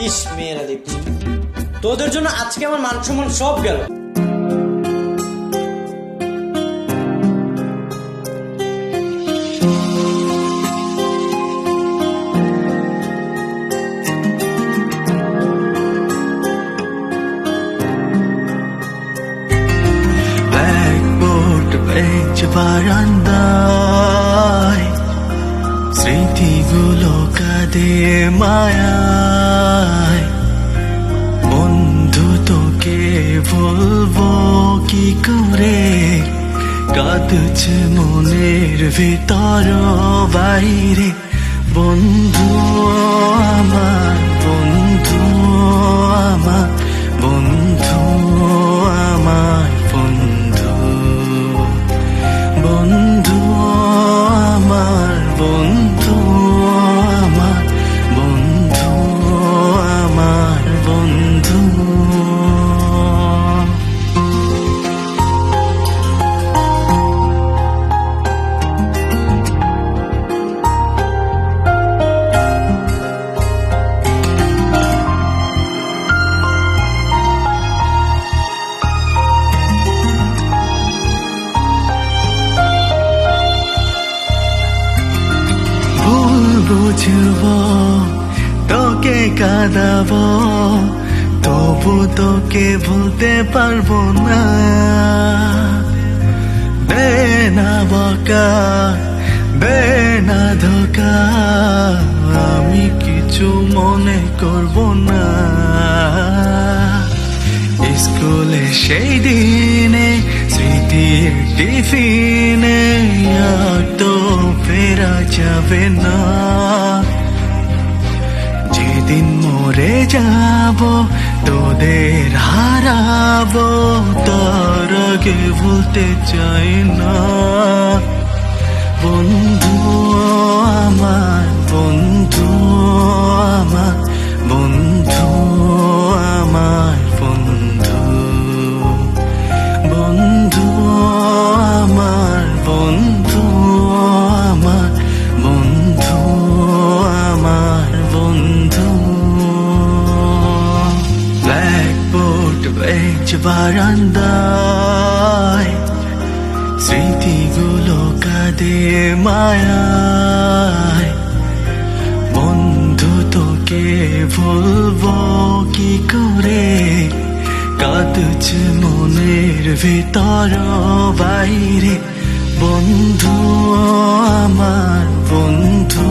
ইস মেয়েরা দেখছি, তোদের জন্য আজকে আমার মান সম্মান সব গেল। বারান্দায় স্মৃতিগুলো কাঁদে মায়ায়, বন্ধু তোকে বলবো কি করে, কাঁদছে মনের ভিতর বাইরে। বন্ধু আমার, বন্ধু আমার, বন্ধু আমার, বন্ধু বন্ধু আমার, বন্ধু আমার, বন্ধু আমার, বন্ধু। বুঝবো তোকে কাঁদাবো, তবু তোকে ভুলতে পারবো না। দে না বকা, দে না ধোকা, আমি কিছু মনে করবো না। স্কুলে সেই দিনে স্মৃতির টিফিনে আর তো ফেরা যাবে না। যেদিন মরে যাব তোদের হারাবো, তার আগে ভুলতে চাই না। বন্ধু আমার, বন্ধু আমার, বন্ধু আমার, বন্ধু বন্ধু আমার, বন্ধু আমার, বন্ধু আমার, বন্ধু। ব্ল্যাকবোর্ড বেঞ্চ বারান্দায় স্মৃতিগুলো কাঁদে মায়ায়, বন্ধু তোকে বলবো কি করে, কাঁদছে মনের ভিতর বাইরে। বন্ধু আমার, বন্ধু